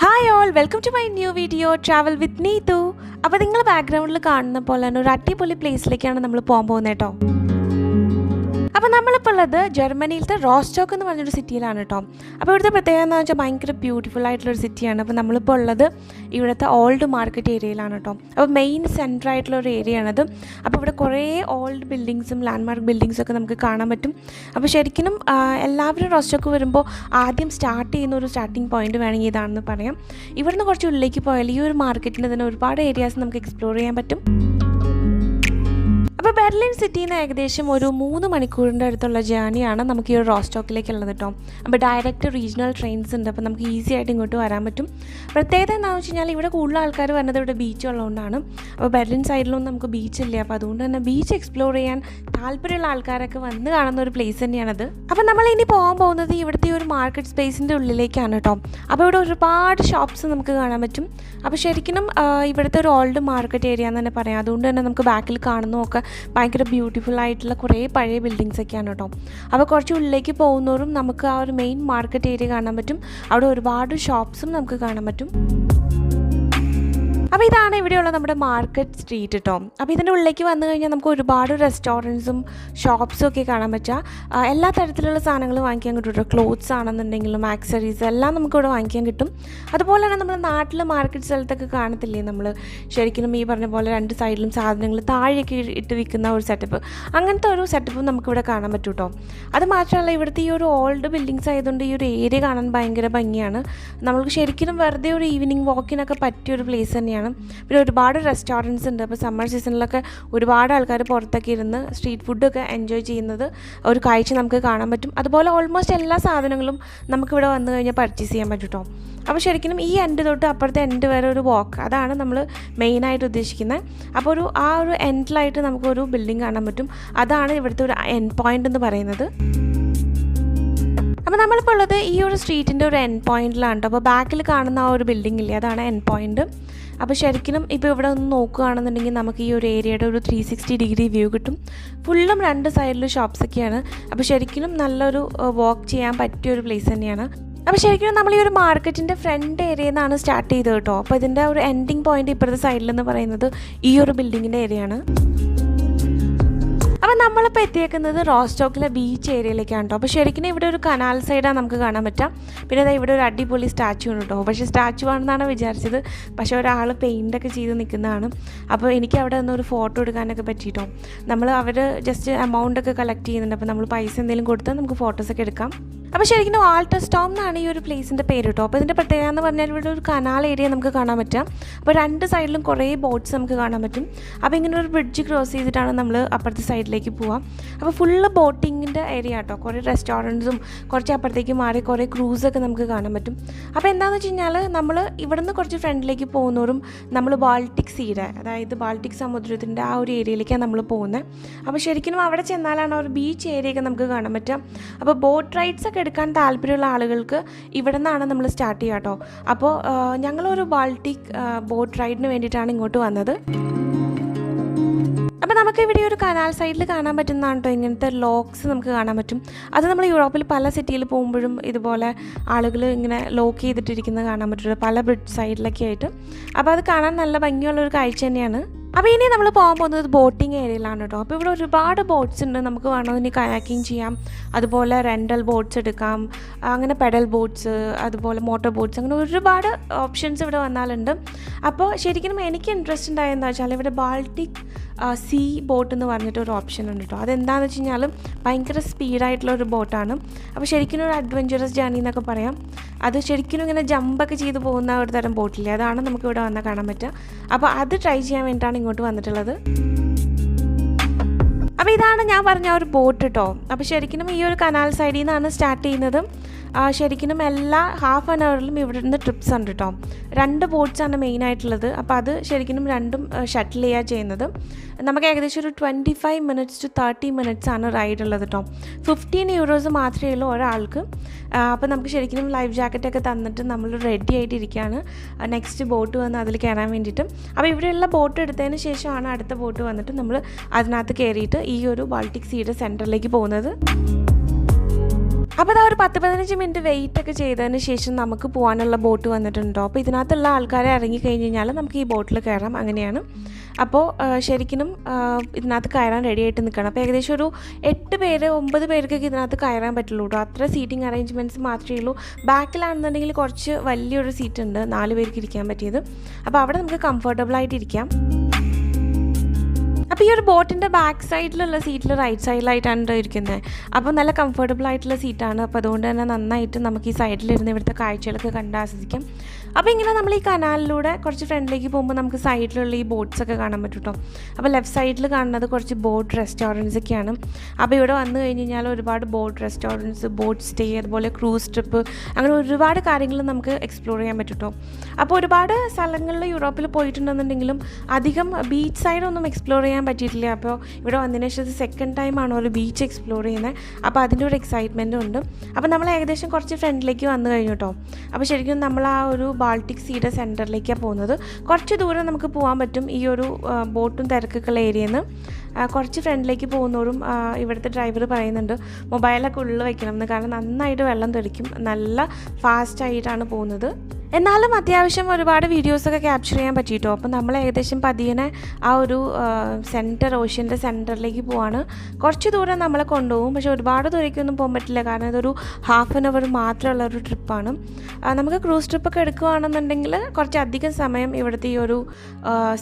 Hi all, welcome to my new video travel with Neethu. അപ്പോൾ നിങ്ങൾ ബാക്ക്ഗ്രൗണ്ടിൽ കാണുന്ന പോലെ തന്നെ ഒരു അടിപൊളി പ്ലേസിലേക്കാണ് നമ്മൾ പോകാൻ പോകുന്നത് കേട്ടോ. അപ്പോൾ നമ്മളിപ്പോൾ ഉള്ളത് ജർമ്മനിയിലത്തെ റോസ്റ്റോക്ക് എന്ന് പറഞ്ഞൊരു സിറ്റിയിലാണ് കേട്ടോ. അപ്പോൾ ഇവിടുത്തെ പ്രത്യേകത എന്ന് വെച്ചാൽ ഭയങ്കര ബ്യൂട്ടിഫുൾ ആയിട്ടുള്ളൊരു സിറ്റിയാണ്. അപ്പോൾ നമ്മളിപ്പോൾ ഉള്ളത് ഇവിടുത്തെ ഓൾഡ് മാർക്കറ്റ് ഏരിയയിലാണ് കേട്ടോ. അപ്പോൾ മെയിൻ സെൻറ്റർ ആയിട്ടുള്ള ഒരു ഏരിയ ആണത്. അപ്പോൾ ഇവിടെ കുറേ ഓൾഡ് ബിൽഡിങ്സും ലാൻഡ്മാർക്ക് ബിൽഡിങ്സും ഒക്കെ നമുക്ക് കാണാൻ പറ്റും. അപ്പോൾ ശരിക്കും എല്ലാവരും റോസ്റ്റോക്ക് വരുമ്പോൾ ആദ്യം സ്റ്റാർട്ട് ചെയ്യുന്ന ഒരു സ്റ്റാർട്ടിംഗ് പോയിന്റ് വേണമെങ്കിൽ ഇതാണെന്ന് പറയാം. ഇവിടുന്ന് കുറച്ച് ഉള്ളിലേക്ക് പോയാൽ ഈ ഒരു മാർക്കറ്റിന് തന്നെ ഒരുപാട് ഏരിയാസ് നമുക്ക് എക്സ്പ്ലോർ ചെയ്യാൻ പറ്റും. അപ്പോൾ ബെർലിൻ സിറ്റിയിൽ നിന്ന് ഏകദേശം ഒരു 3 മണിക്കൂറിൻ്റെ അടുത്തുള്ള ജേർണിയാണ് നമുക്ക് ഈ ഒരു റോസ്റ്റോക്കിലേക്കുള്ളത് കേട്ടോ. അപ്പോൾ ഡയറക്റ്റ് റീജിയണൽ ട്രെയിൻസ് ഉണ്ട്. അപ്പോൾ നമുക്ക് ഈസി ആയിട്ട് ഇങ്ങോട്ട് വരാൻ പറ്റും. പ്രത്യേകത എന്താണെന്ന് വെച്ച് കഴിഞ്ഞാൽ ഇവിടെ കൂടുതൽ ആൾക്കാർ വരുന്നത് ഇവിടെ ബീച്ച് ഉള്ളതുകൊണ്ടാണ്. അപ്പോൾ ബെർലിൻ സൈഡിലൊന്നും നമുക്ക് ബീച്ചില്ല. അപ്പോൾ അതുകൊണ്ട് തന്നെ ബീച്ച് എക്സ്പ്ലോർ ചെയ്യാൻ താല്പര്യമുള്ള ആൾക്കാരൊക്കെ വന്ന് കാണുന്ന ഒരു പ്ലേസ് തന്നെയാണത്. അപ്പോൾ നമ്മൾ ഇനി പോകാൻ പോകുന്നത് ഇവിടുത്തെ ഒരു മാർക്കറ്റ് സ്പേസിൻ്റെ ഉള്ളിലേക്കാണ് കേട്ടോ. അപ്പോൾ ഇവിടെ ഒരുപാട് ഷോപ്സ് നമുക്ക് കാണാൻ പറ്റും. അപ്പോൾ ശരിക്കും ഇവിടുത്തെ ഒരു ഓൾഡ് മാർക്കറ്റ് ഏരിയ എന്ന് തന്നെ പറയാം. അതുകൊണ്ട് തന്നെ നമുക്ക് ബാക്കിൽ കാണുന്നതൊക്കെ ഭയങ്കര ബ്യൂട്ടിഫുൾ ആയിട്ടുള്ള കുറേ പഴയ ബിൽഡിങ്സ് ഒക്കെയാണ് കേട്ടോ. അപ്പോൾ കുറച്ച് ഉള്ളിലേക്ക് പോകുന്നവരും നമുക്ക് ആ ഒരു മെയിൻ മാർക്കറ്റ് ഏരിയ കാണാൻ പറ്റും. അവിടെ ഒരുപാട് ഷോപ്സും നമുക്ക് കാണാൻ പറ്റും. അപ്പോൾ ഇതാണ് ഇവിടെയുള്ള നമ്മുടെ മാർക്കറ്റ് സ്ട്രീറ്റ് കേട്ടോ. അപ്പോൾ ഇതിൻ്റെ ഉള്ളിലേക്ക് വന്നു കഴിഞ്ഞാൽ നമുക്ക് ഒരുപാട് റെസ്റ്റോറൻറ്റ്സും ഷോപ്സും ഒക്കെ കാണാൻ പറ്റുക. എല്ലാ തരത്തിലുള്ള സാധനങ്ങളും വാങ്ങിക്കാൻ കിട്ടും കേട്ടോ. ക്ലോത്ത്സ് ആണെന്നുണ്ടെങ്കിലും ആക്സറീസ് എല്ലാം നമുക്കിവിടെ വാങ്ങിക്കാൻ കിട്ടും. അതുപോലെ തന്നെ നമ്മുടെ നാട്ടിൽ മാർക്കറ്റ് സ്ഥലത്തൊക്കെ കാണത്തില്ലേ നമ്മൾ ശരിക്കും ഈ പറഞ്ഞ പോലെ 2 സൈഡിലും സാധനങ്ങൾ താഴെയൊക്കെ ഇട്ട് വിൽക്കുന്ന ഒരു സെറ്റപ്പ്, അങ്ങനത്തെ ഒരു സെറ്റപ്പും നമുക്കിവിടെ കാണാൻ പറ്റും കേട്ടോ. അത് മാത്രമല്ല ഇവിടുത്തെ ഈ ഒരു ഓൾഡ് ബിൽഡിങ്സ് ആയതുകൊണ്ട് ഈ ഒരു ഏരിയ കാണാൻ ഭയങ്കര ഭംഗിയാണ്. നമ്മൾക്ക് ശരിക്കും വെറുതെ ഒരു ഈവനിങ് വാക്കിനൊക്കെ പറ്റിയൊരു പ്ലേസ് തന്നെയാണ്. പിന്നെ ഒരുപാട് റെസ്റ്റോറൻറ്റ്സ് ഉണ്ട്. അപ്പോൾ സമ്മർ സീസണിലൊക്കെ ഒരുപാട് ആൾക്കാർ പുറത്തൊക്കെ ഇരുന്ന് സ്ട്രീറ്റ് ഫുഡൊക്കെ എൻജോയ് ചെയ്യുന്നത് ഒരു കാഴ്ച നമുക്ക് കാണാൻ പറ്റും. അതുപോലെ ഓൾമോസ്റ്റ് എല്ലാ സാധനങ്ങളും നമുക്കിവിടെ വന്നു കഴിഞ്ഞാൽ പർച്ചേസ് ചെയ്യാൻ പറ്റും കേട്ടോ. അപ്പോൾ ശരിക്കും ഈ എൻഡ് തൊട്ട് അപ്പുറത്തെ എൻഡ് വരെ ഒരു വാക്ക്, അതാണ് നമ്മൾ മെയിനായിട്ട് ഉദ്ദേശിക്കുന്നത്. അപ്പോൾ ആ ഒരു എൻഡിലായിട്ട് നമുക്കൊരു ബിൽഡിംഗ് കാണാൻ പറ്റും. അതാണ് ഇവിടുത്തെ ഒരു എൻഡ് പോയിൻ്റ് എന്ന് പറയുന്നത്. അപ്പോൾ നമ്മളിപ്പോൾ ഉള്ളത് ഈ ഒരു സ്ട്രീറ്റിൻ്റെ ഒരു എൻഡ് പോയിൻറ്റിലാണ് കേട്ടോ. അപ്പോൾ ബാക്കിൽ കാണുന്ന ആ ഒരു ബിൽഡിംഗ് ഇല്ലേ, അതാണ് എൻഡ് പോയിൻറ്റ്. അപ്പോൾ ശരിക്കും ഇപ്പോൾ ഇവിടെ ഒന്ന് നോക്കുകയാണെന്നുണ്ടെങ്കിൽ നമുക്ക് ഈ ഒരു ഏരിയയുടെ ഒരു 360 ഡിഗ്രി വ്യൂ കിട്ടും. ഫുള്ളും 2 സൈഡിലും ഷോപ്സൊക്കെയാണ്. അപ്പോൾ ശരിക്കും നല്ലൊരു വാക്ക് ചെയ്യാൻ പറ്റിയൊരു പ്ലേസ് തന്നെയാണ്. അപ്പോൾ ശരിക്കും നമ്മൾ ഈ ഒരു മാർക്കറ്റിൻ്റെ ഫ്രണ്ട് ഏരിയയിൽ നിന്നാണ് സ്റ്റാർട്ട് ചെയ്തത് കേട്ടോ. അപ്പോൾ ഇതിൻ്റെ ഒരു എൻഡിങ് പോയിൻ്റ് ഇപ്പോഴത്തെ സൈഡിലെന്ന് പറയുന്നത് ഈ ഒരു ബിൽഡിങ്ങിൻ്റെ ഏരിയയാണ്. അപ്പോൾ നമ്മളിപ്പോൾ എത്തിയേക്കുന്നത് റോസ്റ്റോക്കിലെ ബീച്ച് ഏരിയയിലേക്കാണ് കേട്ടോ. അപ്പോൾ ശരിക്കും ഇവിടെ ഒരു കനാൽ സൈഡാണ് നമുക്ക് കാണാൻ പറ്റാം. പിന്നെ അതായത് ഇവിടെ ഒരു അടിപൊളി സ്റ്റാച്ചു ഉണ്ട് കേട്ടോ. പക്ഷേ സ്റ്റാച്ചു ആണെന്നാണ് വിചാരിച്ചത്, പക്ഷേ ഒരാൾ പെയിൻ്റൊക്കെ ചെയ്ത് നിൽക്കുന്നതാണ്. അപ്പോൾ എനിക്ക് അവിടെ നിന്ന് ഒരു ഫോട്ടോ എടുക്കാനൊക്കെ പറ്റിയിട്ടോ. അവർ ജസ്റ്റ് എമൗണ്ടൊക്കെ കളക്ട് ചെയ്യുന്നുണ്ട്. അപ്പോൾ നമ്മൾ പൈസ എന്തെങ്കിലും കൊടുത്താൽ നമുക്ക് ഫോട്ടോസൊക്കെ എടുക്കാം. അപ്പോൾ ശരിക്കും വാൾട്ടർ സ്റ്റോം എന്നാണ് ഈ ഒരു പ്ലേസിൻ്റെ പേര് കേട്ടോ. അപ്പോൾ ഇതിൻ്റെ പ്രത്യേകത എന്ന് പറഞ്ഞാൽ ഇവിടെ ഒരു കനാൽ ഏരിയ നമുക്ക് കാണാൻ പറ്റാം. അപ്പോൾ 2 സൈഡിലും കുറേ ബോട്ട്സ് നമുക്ക് കാണാൻ പറ്റും. അപ്പോൾ ഇങ്ങനെ ഒരു ബ്രിഡ്ജ് ക്രോസ് ചെയ്തിട്ടാണ് നമ്മൾ അപ്പുറത്തെ സൈഡിലേക്ക് പോവാം. അപ്പോൾ ഫുള്ള് ബോട്ടിങ്ങിൻ്റെ ഏരിയ കേട്ടോ. കുറേ റെസ്റ്റോറൻറ്റ്സും കുറച്ച് അപ്പുറത്തേക്ക് മാറി കുറേ ക്രൂസൊക്കെ നമുക്ക് കാണാൻ പറ്റും. അപ്പോൾ എന്താണെന്ന് വെച്ച് കഴിഞ്ഞാൽ നമ്മൾ ഇവിടെ നിന്ന് കുറച്ച് ഫ്രണ്ടിലേക്ക് പോകുന്നവരും നമ്മൾ ബാൾട്ടിക് സീയുടെ, അതായത് ബാൾട്ടിക് സമുദ്രത്തിൻ്റെ ആ ഒരു ഏരിയയിലേക്കാണ് നമ്മൾ പോകുന്നത്. അപ്പോൾ ശരിക്കും അവിടെ ചെന്നാലാണ് ഒരു ബീച്ച് ഏരിയയൊക്കെ നമുക്ക് കാണാൻ പറ്റുക. അപ്പോൾ ബോട്ട് റൈഡ്സ് ഒക്കെ എടുക്കാൻ താല്പര്യമുള്ള ആളുകൾക്ക് ഇവിടെ നിന്നാണ് നമ്മൾ സ്റ്റാർട്ട് ചെയ്യുക കേട്ടോ. അപ്പോൾ ഞങ്ങളൊരു ബാൾട്ടിക് ബോട്ട് റൈഡിന് വേണ്ടിയിട്ടാണ് ഇങ്ങോട്ട് വന്നത്. അപ്പോൾ നമുക്ക് ഇവിടെ ഒരു കനാൽ സൈഡിൽ കാണാൻ പറ്റുന്നതാണ് കേട്ടോ. ഇങ്ങനത്തെ ലോക്സ് നമുക്ക് കാണാൻ പറ്റും. അത് നമ്മൾ യൂറോപ്പിൽ പല സിറ്റിയിൽ പോകുമ്പോഴും ഇതുപോലെ ആളുകൾ ഇങ്ങനെ ലോക്ക് ചെയ്തിട്ടിരിക്കുന്നത് കാണാൻ പറ്റുള്ളൂ, പല ബ്രിഡ്ജ് സൈഡിലൊക്കെ ആയിട്ട്. അപ്പോൾ അത് കാണാൻ നല്ല ഭംഗിയുള്ളൊരു കാഴ്ച തന്നെയാണ്. അപ്പോൾ ഇനി നമ്മൾ പോകാൻ പോകുന്നത് ബോട്ടിങ് ഏരിയയിലാണ് കേട്ടോ. അപ്പോൾ ഇവിടെ ഒരുപാട് ബോട്ട്സ് ഉണ്ട്. നമുക്ക് വേണമെങ്കിൽ കയാക്കിങ് ചെയ്യാം, അതുപോലെ റെൻ്റൽ ബോട്ട്സ് എടുക്കാം, അങ്ങനെ പെഡൽ ബോട്ട്സ്, അതുപോലെ മോട്ടോർ ബോട്ട്സ്, അങ്ങനെ ഒരുപാട് ഓപ്ഷൻസ് ഇവിടെ വന്നാലുണ്ട്. അപ്പോൾ ശരിക്കും എനിക്ക് ഇൻട്രസ്റ്റ് ഉണ്ടായെന്ന് വെച്ചാൽ ഇവിടെ ബാൾട്ടിക് സീ ബോട്ട് എന്ന് പറഞ്ഞിട്ട് ഒരു ഓപ്ഷൻ ഉണ്ട് കേട്ടോ. അതെന്താണെന്ന് വെച്ച് കഴിഞ്ഞാൽ ഭയങ്കര സ്പീഡായിട്ടുള്ള ഒരു ബോട്ടാണ്. അപ്പോൾ ശരിക്കും ഒരു അഡ്വഞ്ചറസ് ജേർണി എന്നൊക്കെ പറയാം. അത് ശരിക്കും ഇങ്ങനെ ജമ്പൊക്കെ ചെയ്ത് പോകുന്ന ഒരു തരം ബോട്ടില്ലേ, അതാണ് നമുക്ക് ഇവിടെ വന്നാൽ കാണാൻ പറ്റുക. അപ്പോൾ അത് ട്രൈ ചെയ്യാൻ വേണ്ടിയിട്ടാണ് ഇങ്ങോട്ട് വന്നിട്ടുള്ളത്. അപ്പോൾ ഇതാണ് ഞാൻ പറഞ്ഞ ഒരു ബോട്ട് കേട്ടോ. അപ്പോൾ ശരിക്കും ഈ ഒരു കനാൽ സൈഡിൽ നിന്നാണ് സ്റ്റാർട്ട് ചെയ്യുന്നത്. ശരിക്കും എല്ലാ ഹാഫ് ആൻ അവറിലും ഇവിടെ നിന്ന് ട്രിപ്സ് ഉണ്ട് കേട്ടോ. 2 ബോട്ട്സാണ് മെയിനായിട്ടുള്ളത്. അപ്പോൾ അത് ശരിക്കും രണ്ടും ഷട്ടിൽ ചെയ്യുക ചെയ്യുന്നത്. നമുക്ക് ഏകദേശം ഒരു 25 minutes to 30 minutes ആണ് റൈഡ് ഉള്ളത് കേട്ടോ. 15 euros മാത്രമേ ഉള്ളൂ ഒരാൾക്ക്. അപ്പോൾ നമുക്ക് ശരിക്കും ലൈഫ് ജാക്കറ്റൊക്കെ തന്നിട്ട് നമ്മൾ റെഡി ആയിട്ടിരിക്കുകയാണ് നെക്സ്റ്റ് ബോട്ട് വന്ന് അതിൽ കയറാൻ വേണ്ടിയിട്ട്. അപ്പോൾ ഇവിടെയുള്ള ബോട്ട് എടുത്തതിന് ശേഷമാണ് അടുത്ത ബോട്ട് വന്നിട്ട് നമ്മൾ അതിനകത്ത് കയറിയിട്ട് ഈ ഒരു ബാൾട്ടിക് സീയുടെ സെൻറ്ററിലേക്ക് പോകുന്നത്. അപ്പോൾ അതാ ഒരു 10-15 മിനിറ്റ് വെയിറ്റ് ഒക്കെ ചെയ്തതിന് ശേഷം നമുക്ക് പോകാനുള്ള ബോട്ട് വന്നിട്ടുണ്ടോ. അപ്പോൾ ഇതിനകത്തുള്ള ആൾക്കാരെ ഇറങ്ങി കഴിഞ്ഞ് കഴിഞ്ഞാൽ നമുക്ക് ഈ ബോട്ടിൽ കയറാം, അങ്ങനെയാണ്. അപ്പോൾ ശരിക്കും ഇതിനകത്ത് കയറാൻ റെഡി ആയിട്ട് നിൽക്കണം. അപ്പോൾ ഏകദേശം ഒരു 8 പേര് 9 പേർക്കൊക്കെ ഇതിനകത്ത് കയറാൻ പറ്റുള്ളൂ കേട്ടോ. അത്ര സീറ്റിംഗ് അറേഞ്ച്മെൻറ്റ്സ് മാത്രമേ ഉള്ളൂ. ബാക്കിലാണെന്നുണ്ടെങ്കിൽ കുറച്ച് വലിയൊരു സീറ്റ് ഉണ്ട്, 4 പേർക്ക് ഇരിക്കാൻ പറ്റിയത്. അപ്പോൾ അവിടെ നമുക്ക് കംഫർട്ടബിളായിട്ട് ഇരിക്കാം. അപ്പോൾ ഈ ഒരു ബോട്ടിൻ്റെ ബാക്ക് സൈഡിലുള്ള സീറ്റിൽ റൈറ്റ് സൈഡിലായിട്ടാണ് ഇരിക്കുന്നത്. അപ്പോൾ നല്ല കംഫർട്ടബിൾ ആയിട്ടുള്ള സീറ്റാണ്. അപ്പോൾ അതുകൊണ്ട് തന്നെ നന്നായിട്ട് നമുക്ക് ഈ സൈഡിലിരുന്ന് ഇവിടുത്തെ കാഴ്ചകളൊക്കെ കണ്ട് ആസ്വദിക്കാം. അപ്പോൾ ഇങ്ങനെ നമ്മൾ ഈ കനാലിലൂടെ കുറച്ച് ഫ്രണ്ടിലേക്ക് പോകുമ്പോൾ നമുക്ക് സൈഡിലുള്ള ഈ ബോട്ട്സൊക്കെ കാണാൻ പറ്റും കേട്ടോ. അപ്പോൾ ലെഫ്റ്റ് സൈഡിൽ കാണുന്നത് കുറച്ച് ബോട്ട് റെസ്റ്റോറൻറ്റ്സ് ഒക്കെയാണ്. അപ്പോൾ ഇവിടെ വന്നു കഴിഞ്ഞ് കഴിഞ്ഞാൽ ഒരുപാട് ബോട്ട് റെസ്റ്റോറൻറ്റ്സ്, ബോട്ട് സ്റ്റേ, അതുപോലെ ക്രൂസ് ട്രിപ്പ്, അങ്ങനെ ഒരുപാട് കാര്യങ്ങൾ നമുക്ക് എക്സ്പ്ലോർ ചെയ്യാൻ പറ്റും കേട്ടോ. അപ്പോൾ ഒരുപാട് സ്ഥലങ്ങളിൽ യൂറോപ്പിൽ പോയിട്ടുണ്ടെന്നുണ്ടെങ്കിലും അധികം ബീച്ച് സൈഡൊന്നും എക്സ്പ്ലോർ ചെയ്യാൻ പറ്റിയിട്ടില്ല. അപ്പോൾ ഇവിടെ വന്നതിന് ശേഷം സെക്കൻഡ് ടൈമാണ് ഒരു ബീച്ച് എക്സ്പ്ലോർ ചെയ്യുന്നത്. അപ്പോൾ അതിൻ്റെ ഒരു എക്സൈറ്റ്മെൻറ്റും ഉണ്ട്. അപ്പോൾ നമ്മൾ ഏകദേശം കുറച്ച് ഫ്രണ്ടിലേക്ക് വന്നു കഴിഞ്ഞു കേട്ടോ. അപ്പോൾ ശരിക്കും നമ്മൾ ആ ഒരു ബാൾട്ടിക് സീയുടെ സെൻറ്ററിലേക്കാണ് പോകുന്നത്. കുറച്ച് ദൂരം നമുക്ക് പോകാൻ പറ്റും ഈ ഒരു ബോട്ടും തിരക്കൊക്കെയുള്ള ഏരിയയിൽ നിന്ന്. കുറച്ച് ഫ്രണ്ടിലേക്ക് പോകുന്നവരും ഇവിടുത്തെ ഡ്രൈവർ പറയുന്നുണ്ട് മൊബൈലൊക്കെ ഉള്ളിൽ വയ്ക്കണം എന്ന്, കാരണം നന്നായിട്ട് വെള്ളം തെറിക്കും, നല്ല ഫാസ്റ്റായിട്ടാണ് പോകുന്നത്. എന്നാലും അത്യാവശ്യം ഒരുപാട് വീഡിയോസൊക്കെ ക്യാപ്ചർ ചെയ്യാൻ പറ്റിയിട്ടോ. അപ്പോൾ നമ്മൾ ഏകദേശം പതിയെ ആ ഒരു ഓഷ്യൻ്റെ സെൻറ്ററിലേക്ക് പോവാണ്. കുറച്ച് ദൂരം നമ്മളെ കൊണ്ടുപോകും, പക്ഷേ ഒരുപാട് ദൂരേക്കൊന്നും പോകാൻ പറ്റില്ല, കാരണം ഇതൊരു ½ ആൻ അവർ മാത്രമുള്ള ഒരു ട്രിപ്പാണ്. നമുക്ക് ക്രൂസ് ട്രിപ്പൊക്കെ എടുക്കുകയാണെന്നുണ്ടെങ്കിൽ കുറച്ചധികം സമയം ഇവിടുത്തെ ഈ ഒരു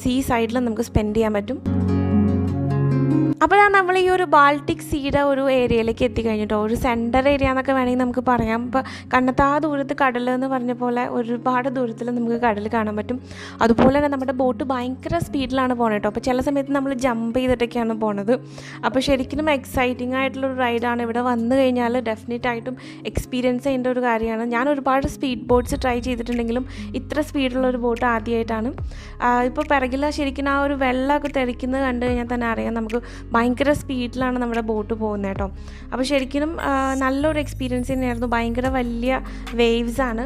സീ സൈഡിൽ നമുക്ക് സ്പെൻഡ് ചെയ്യാൻ പറ്റും. അപ്പോൾ നമ്മൾ ഈ ഒരു ബാൾട്ടിക് സീയുടെ ഒരു ഏരിയയിലേക്ക് എത്തിക്കഴിഞ്ഞിട്ടോ. ഒരു സെൻറ്റർ ഏരിയ എന്നൊക്കെ വേണമെങ്കിൽ നമുക്ക് പറയാം. ഇപ്പോൾ കണ്ണത്താ ദൂരത്ത് കടൽ എന്ന് പറഞ്ഞ പോലെ ഒരുപാട് ദൂരത്തിൽ നമുക്ക് കടൽ കാണാൻ പറ്റും. അതുപോലെ തന്നെ നമ്മുടെ ബോട്ട് ഭയങ്കര സ്പീഡിലാണ് പോകുന്നത് കേട്ടോ. അപ്പോൾ ചില സമയത്ത് നമ്മൾ ജമ്പ് ചെയ്തിട്ടൊക്കെയാണ് പോണത്. അപ്പോൾ ശരിക്കും എക്സൈറ്റിംഗ് ആയിട്ടുള്ളൊരു റൈഡാണ്. ഇവിടെ വന്നു കഴിഞ്ഞാൽ ഡെഫിനറ്റായിട്ടും എക്സ്പീരിയൻസ് ചെയ്യേണ്ട ഒരു കാര്യമാണ്. ഞാൻ ഒരുപാട് സ്പീഡ് ബോട്ട്സ് ട്രൈ ചെയ്തിട്ടുണ്ടെങ്കിലും ഇത്ര സ്പീഡുള്ളൊരു ബോട്ട് ആദ്യമായിട്ടാണ്. ഇപ്പോൾ പിറകിൽ ശരിക്കും ആ ഒരു വെള്ളമൊക്കെ തെറിക്കുന്നത് കണ്ടു കഴിഞ്ഞാൽ തന്നെ അറിയാം നമുക്ക് ഭയങ്കര സ്പീഡിലാണ് നമ്മുടെ ബോട്ട് പോകുന്നത് കേട്ടോ. അപ്പോൾ ശരിക്കും നല്ലൊരു എക്സ്പീരിയൻസ് തന്നെയായിരുന്നു. ഭയങ്കര വലിയ വേവ്സാണ്.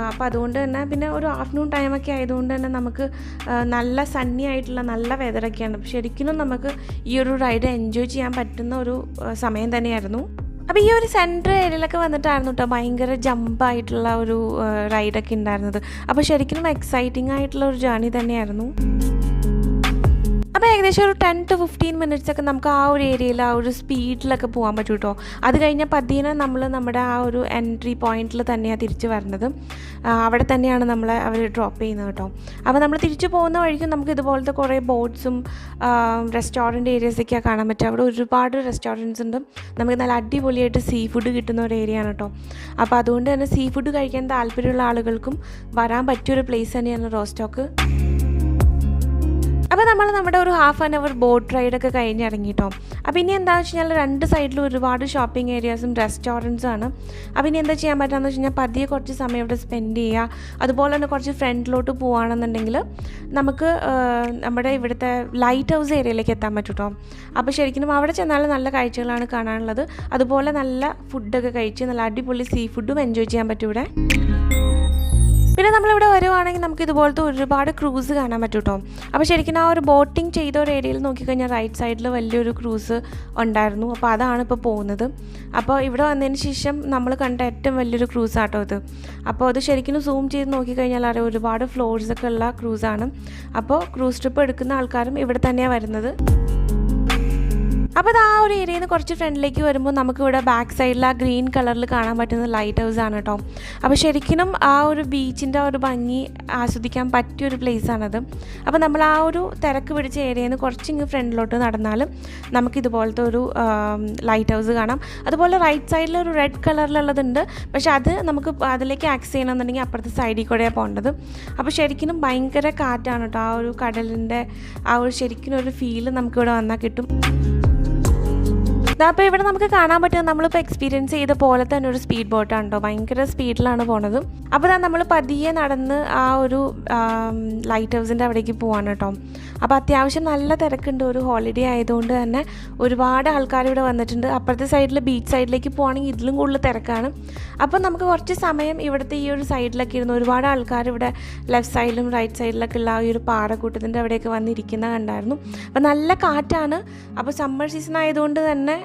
അപ്പോൾ അതുകൊണ്ട് തന്നെ പിന്നെ ഒരു ആഫ്റ്റർനൂൺ ടൈമൊക്കെ ആയതുകൊണ്ട് തന്നെ നമുക്ക് നല്ല സണ്ണി ആയിട്ടുള്ള നല്ല വെതറൊക്കെയാണ്. അപ്പോൾ ശരിക്കും നമുക്ക് ഈ ഒരു റൈഡ് എൻജോയ് ചെയ്യാൻ പറ്റുന്ന ഒരു സമയം തന്നെയായിരുന്നു. അപ്പോൾ ഈ ഒരു സെൻറ്റർ ഏരിയയിലൊക്കെ വന്നിട്ടായിരുന്നു കേട്ടോ ഭയങ്കര ജമ്പായിട്ടുള്ള ഒരു റൈഡൊക്കെ ഉണ്ടായിരുന്നത്. അപ്പോൾ ശരിക്കും എക്സൈറ്റിംഗ് ആയിട്ടുള്ള ഒരു ജേർണി തന്നെയായിരുന്നു. അപ്പോൾ ഏകദേശം ഒരു 10 to 15 മിനിറ്റ്സ് ഒക്കെ നമുക്ക് ആ ഒരു ഏരിയയിൽ ആ ഒരു സ്പീഡിലൊക്കെ പോകാൻ പറ്റും കേട്ടോ. അത് കഴിഞ്ഞാൽ പതിയെ നമ്മൾ നമ്മുടെ ആ ഒരു എൻട്രി പോയിന്റിൽ തന്നെയാണ് തിരിച്ച് വരുന്നത്. അവിടെ തന്നെയാണ് നമ്മളെ അവർ ഡ്രോപ്പ് ചെയ്യുന്നത് കേട്ടോ. അപ്പോൾ നമ്മൾ തിരിച്ചു പോകുന്ന വഴിക്കും നമുക്ക് ഇതുപോലത്തെ കുറേ ബോട്ട്സും റെസ്റ്റോറൻറ്റ് ഏരിയസൊക്കെയാണ് കാണാൻ പറ്റുക. അവിടെ ഒരുപാട് റെസ്റ്റോറൻറ്റ്സ് ഉണ്ട്. നമുക്ക് നല്ല അടിപൊളിയായിട്ട് സീ ഫുഡ് കിട്ടുന്ന ഒരു ഏരിയ ആണ് കേട്ടോ. അപ്പോൾ അതുകൊണ്ട് തന്നെ സീ ഫുഡ് കഴിക്കാൻ താല്പര്യമുള്ള ആളുകൾക്കും വരാൻ പറ്റിയൊരു പ്ലേസ് തന്നെയാണ് റോസ്റ്റോക്ക്. അപ്പോൾ നമ്മൾ നമ്മുടെ ഒരു ½ ആൻ അവർ ബോട്ട് റൈഡൊക്കെ കഴിഞ്ഞിറങ്ങിട്ടോ. അപ്പോൾ ഇനി എന്താണെന്ന് വെച്ച് കഴിഞ്ഞാൽ 2 സൈഡിലും ഒരുപാട് ഷോപ്പിംഗ് ഏരിയാസും റെസ്റ്റോറൻറ്റ്സും ആണ്. അപ്പോൾ ഇനി എന്താ ചെയ്യാൻ പറ്റുകയെന്ന് വെച്ച് കഴിഞ്ഞാൽ പതിയെ കുറച്ച് സമയം ഇവിടെ സ്പെൻഡ് ചെയ്യുക. അതുപോലെ തന്നെ കുറച്ച് ഫ്രണ്ടിലോട്ട് പോവുകയാണെന്നുണ്ടെങ്കിൽ നമുക്ക് നമ്മുടെ ഇവിടുത്തെ ലൈറ്റ് ഹൗസ് ഏരിയയിലേക്ക് എത്താൻ പറ്റും കേട്ടോ. അപ്പോൾ ശരിക്കും അവിടെ ചെന്നാൽ നല്ല കാഴ്ചകളാണ് കാണാനുള്ളത്. അതുപോലെ നല്ല ഫുഡൊക്കെ കഴിച്ച് നല്ല അടിപൊളി സീ ഫുഡും എൻജോയ് ചെയ്യാൻ പറ്റും ഇവിടെ. പിന്നെ നമ്മളിവിടെ വരുവാണെങ്കിൽ നമുക്ക് ഇതുപോലത്തെ ഒരുപാട് ക്രൂസ് കാണാൻ പറ്റും കേട്ടോ. അപ്പോൾ ശരിക്കും ആ ഒരു ബോട്ടിങ് ചെയ്ത ഒരു ഏരിയയിൽ നോക്കിക്കഴിഞ്ഞാൽ റൈറ്റ് സൈഡിൽ വലിയൊരു ക്രൂസ് ഉണ്ടായിരുന്നു. അപ്പോൾ അതാണ് ഇപ്പോൾ പോകുന്നത്. അപ്പോൾ ഇവിടെ വന്നതിന് ശേഷം നമ്മൾ കണ്ട ഏറ്റവും വലിയൊരു ക്രൂസ് ആട്ടോ ഇത്. അപ്പോൾ അത് ശരിക്കും സൂം ചെയ്ത് നോക്കിക്കഴിഞ്ഞാൽ അറിയാം ഒരുപാട് ഫ്ലോർസൊക്കെ ഉള്ള ക്രൂസാണ്. അപ്പോൾ ക്രൂസ് ട്രിപ്പ് എടുക്കുന്ന ആൾക്കാരും ഇവിടെ തന്നെയാണ് വരുന്നത്. അപ്പോൾ അത് ആ ഒരു ഏരിയയിൽ നിന്ന് കുറച്ച് ഫ്രണ്ടിലേക്ക് വരുമ്പോൾ നമുക്കിവിടെ ബാക്ക് സൈഡിൽ ആ ഗ്രീൻ കളറിൽ കാണാൻ പറ്റുന്ന ലൈറ്റ് ഹൗസ് ആണ് കേട്ടോ. അപ്പോൾ ശരിക്കും ആ ഒരു ബീച്ചിൻ്റെ ഒരു ഭംഗി ആസ്വദിക്കാൻ പറ്റിയൊരു പ്ലേസാണത്. അപ്പോൾ നമ്മൾ ആ ഒരു തിരക്ക് പിടിച്ച ഏരിയയിൽ നിന്ന് കുറച്ചിങ്ങ് ഫ്രണ്ടിലോട്ട് നടന്നാലും നമുക്കിതുപോലത്തെ ഒരു ലൈറ്റ് ഹൗസ് കാണാം. അതുപോലെ റൈറ്റ് സൈഡിൽ ഒരു റെഡ് കളറിലുള്ളതുണ്ട്, പക്ഷേ അത് നമുക്ക് അതിലേക്ക് ആക്സസ് ചെയ്യണമെന്നുണ്ടെങ്കിൽ അപ്പുറത്തെ സൈഡിൽ കൂടെയാണ് പോകേണ്ടത്. അപ്പോൾ ശരിക്കും ഭയങ്കര കാറ്റാണ് കേട്ടോ. ആ ഒരു കടലിൻ്റെ ആ ഒരു ശരിക്കും ഒരു ഫീല് നമുക്കിവിടെ വന്നാൽ കിട്ടും. അപ്പോൾ ഇവിടെ നമുക്ക് കാണാൻ പറ്റുക നമ്മളിപ്പോൾ എക്സ്പീരിയൻസ് ചെയ്ത പോലെ തന്നെ ഒരു സ്പീഡ് ബോട്ടാണ് കേട്ടോ. ഭയങ്കര സ്പീഡിലാണ് പോണത്. അപ്പോൾ നമ്മൾ പതിയെ നടന്ന് ആ ഒരു ലൈറ്റ് ഹൗസിൻ്റെ അവിടേക്ക് പോവാണ് കേട്ടോ. അപ്പോൾ അത്യാവശ്യം നല്ല തിരക്കുണ്ട്. ഒരു ഹോളിഡേ ആയതുകൊണ്ട് തന്നെ ഒരുപാട് ആൾക്കാർ ഇവിടെ വന്നിട്ടുണ്ട്. അപ്പുറത്തെ സൈഡിൽ ബീച്ച് സൈഡിലേക്ക് പോവുകയാണെങ്കിൽ ഇതിലും കൂടുതൽ തിരക്കാണ്. അപ്പോൾ നമുക്ക് കുറച്ച് സമയം ഇവിടുത്തെ ഈ ഒരു സൈഡിലൊക്കെ ഇരുന്ന് ഒരുപാട് ആൾക്കാർ ഇവിടെ ലെഫ്റ്റ് സൈഡിലും റൈറ്റ് സൈഡിലൊക്കെ ഉള്ള ആ ഒരു പാറക്കൂട്ടത്തിൻ്റെ അവിടെയൊക്കെ വന്നിരിക്കുന്നത് കണ്ടായിരുന്നു. അപ്പോൾ നല്ല കാറ്റാണ്. അപ്പോൾ സമ്മർ സീസൺ ആയതുകൊണ്ട് തന്നെ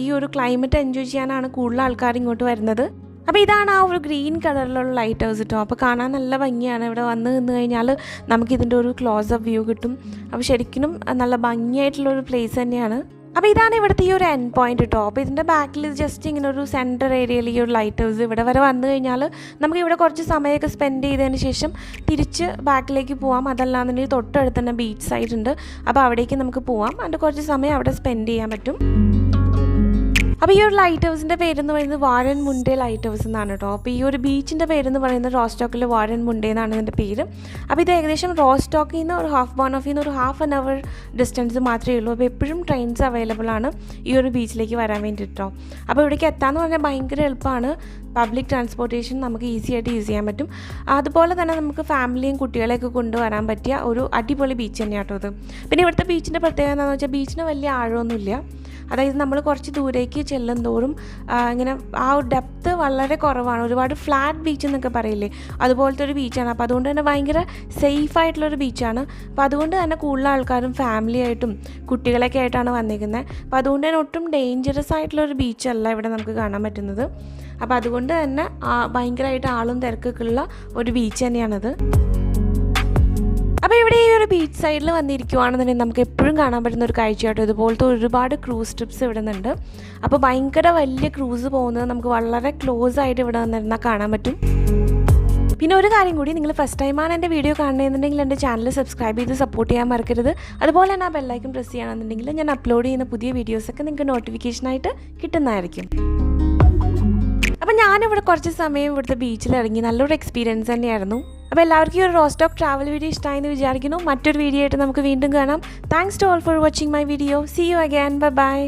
ഈ ഒരു ക്ലൈമറ്റ് എൻജോയ് ചെയ്യാനാണ് കൂടുതൽ ആൾക്കാർ ഇങ്ങോട്ട് വരുന്നത്. അപ്പോൾ ഇതാണ് ആ ഒരു ഗ്രീൻ കളറിലുള്ള ലൈറ്റ് ഹൗസ് കേട്ടോ. അപ്പോൾ കാണാൻ നല്ല ഭംഗിയാണ്. ഇവിടെ വന്ന് നിന്ന് കഴിഞ്ഞാൽ നമുക്കിതിൻ്റെ ഒരു ക്ലോസ് അപ്പ് വ്യൂ കിട്ടും. അപ്പോൾ ശരിക്കും നല്ല ഭംഗിയായിട്ടുള്ളൊരു പ്ലേസ് തന്നെയാണ്. അപ്പോൾ ഇതാണ് ഇവിടുത്തെ ഈ ഒരു എൻഡ് പോയിന്റ് കേട്ടോ. അപ്പോൾ ഇതിൻ്റെ ബാക്കിൽ ജസ്റ്റ് ഇങ്ങനെ ഒരു സെൻറ്റർ ഏരിയയിൽ ഈ ഒരു ലൈറ്റ് ഹൗസ് ഇവിടെ വരെ വന്നു കഴിഞ്ഞാൽ നമുക്ക് ഇവിടെ കുറച്ച് സമയമൊക്കെ സ്പെൻഡ് ചെയ്തതിന് ശേഷം തിരിച്ച് ബാക്കിലേക്ക് പോവാം. അതല്ലാന്നുണ്ടെങ്കിൽ തൊട്ടടുത്ത് തന്നെ ബീച്ച് സൈഡ് ഉണ്ട്. അപ്പോൾ അവിടേക്ക് നമുക്ക് പോവാം. അതിൻ്റെ കുറച്ച് സമയം അവിടെ സ്പെൻഡ് ചെയ്യാൻ പറ്റും. അപ്പോൾ ഈ ഒരു ലൈറ്റ് ഹൗസിൻ്റെ പേരെന്ന് പറയുന്നത് വാരൻ മുണ്ടേ ലൈറ്റ് ഹൗസ് എന്നാണ് കേട്ടോ. അപ്പോൾ ഈ ഒരു ബീച്ചിൻ്റെ പേരെന്ന് പറയുന്നത് റോസ്റ്റോക്കിലെ വാരൻ മുണ്ടേ എന്നാണ് ഇതിൻ്റെ പേര്. അപ്പോൾ ഇത് ഏകദേശം റോസ്റ്റോക്കിൽ നിന്ന് ഒരു ബോണോഫിൽ നിന്ന് ഒരു ½ hour ഡിസ്റ്റൻസ് മാത്രമേ ഉള്ളൂ. അപ്പോൾ എപ്പോഴും ട്രെയിൻസ് അവൈലബിൾ ആണ് ഈ ഒരു ബീച്ചിലേക്ക് വരാൻ വേണ്ടിയിട്ടോ. അപ്പോൾ ഇവിടേക്ക് എത്താമെന്ന് പറഞ്ഞാൽ ഭയങ്കര എളുപ്പമാണ്. പബ്ലിക് ട്രാൻസ്പോർട്ടേഷൻ നമുക്ക് ഈസി ആയിട്ട് യൂസ് ചെയ്യാൻ പറ്റും. അതുപോലെ തന്നെ നമുക്ക് ഫാമിലിയും കുട്ടികളെയൊക്കെ കൊണ്ടുവരാൻ പറ്റിയ ഒരു അടിപൊളി ബീച്ച് തന്നെയാണ് കേട്ടോ ഇത്. പിന്നെ ഇവിടുത്തെ ബീച്ചിൻ്റെ പ്രത്യേകത എന്താണെന്ന് വെച്ചാൽ ബീച്ചിന് വലിയ ആഴമൊന്നുമില്ല. അതായത് നമ്മൾ കുറച്ച് ദൂരേക്ക് ചെല്ലും തോറും ഇങ്ങനെ ആ ഒരു ഡെപ്ത്ത് വളരെ കുറവാണ്. ഒരുപാട് ഫ്ലാറ്റ് ബീച്ച് എന്നൊക്കെ പറയില്ലേ, അതുപോലത്തെ ഒരു ബീച്ചാണ്. അപ്പോൾ അതുകൊണ്ട് തന്നെ ഭയങ്കര സേഫായിട്ടുള്ളൊരു ബീച്ചാണ്. അപ്പോൾ അതുകൊണ്ട് തന്നെ കൂടുതൽ ആൾക്കാരും ഫാമിലിയായിട്ടും കുട്ടികളൊക്കെ ആയിട്ടാണ് വന്നിരിക്കുന്നത്. അപ്പോൾ അതുകൊണ്ട് തന്നെ ഒട്ടും ഡേഞ്ചറസ് ആയിട്ടുള്ളൊരു ബീച്ചല്ല ഇവിടെ നമുക്ക് കാണാൻ പറ്റുന്നത്. അപ്പോൾ അതുകൊണ്ട് തന്നെ ഭയങ്കരമായിട്ട് ആളും തിരക്കൊക്കെ ഉള്ള ഒരു ബീച്ച് തന്നെയാണത്. അപ്പോൾ ഇവിടെ ഈ ഒരു ബീച്ച് സൈഡിൽ വന്നിരിക്കുവാണെന്നുണ്ടെങ്കിൽ നമുക്ക് എപ്പോഴും കാണാൻ പറ്റുന്ന ഒരു കാഴ്ചയാട്ടോ. ഇതുപോലത്തെ ഒരുപാട് ക്രൂസ് ട്രിപ്സ് ഇവിടെ നിന്നുണ്ട്. അപ്പോൾ ഭയങ്കര വലിയ ക്രൂസ് പോകുന്നത് നമുക്ക് വളരെ ക്ലോസ് ആയിട്ട് ഇവിടെ വന്നിരുന്നാൽ കാണാൻ പറ്റും. പിന്നെ ഒരു കാര്യം കൂടി, നിങ്ങൾ ഫസ്റ്റ് ടൈമാണ് എൻ്റെ വീഡിയോ കാണുന്നതെന്നുണ്ടെങ്കിൽ എൻ്റെ ചാനൽ സബ്സ്ക്രൈബ് ചെയ്ത് സപ്പോർട്ട് ചെയ്യാൻ മറക്കരുത്. അതുപോലെ തന്നെ ആ ബെല്ലൈക്കൺ പ്രസ് ചെയ്യണമെന്നുണ്ടെങ്കിൽ ഞാൻ അപ്ലോഡ് ചെയ്യുന്ന പുതിയ വീഡിയോസൊക്കെ നിങ്ങൾക്ക് നോട്ടിഫിക്കേഷനായിട്ട് കിട്ടുന്നതായിരിക്കും. അപ്പോൾ ഞാനിവിടെ കുറച്ച് സമയം ഇവിടുത്തെ ബീച്ചിൽ ഇറങ്ങി. നല്ലൊരു എക്സ്പീരിയൻസ് തന്നെയായിരുന്നു. അപ്പോൾ എല്ലാവർക്കും ഈ ഒരു റോസ്റ്റോക്ക് ട്രാവൽ വീഡിയോ ഇഷ്ടമായെന്ന് വിചാരിക്കുന്നു. മറ്റൊരു വീഡിയോ ആയിട്ട് നമുക്ക് വീണ്ടും കാണാം. Thanks to all for watching my video. See you again. Bye by.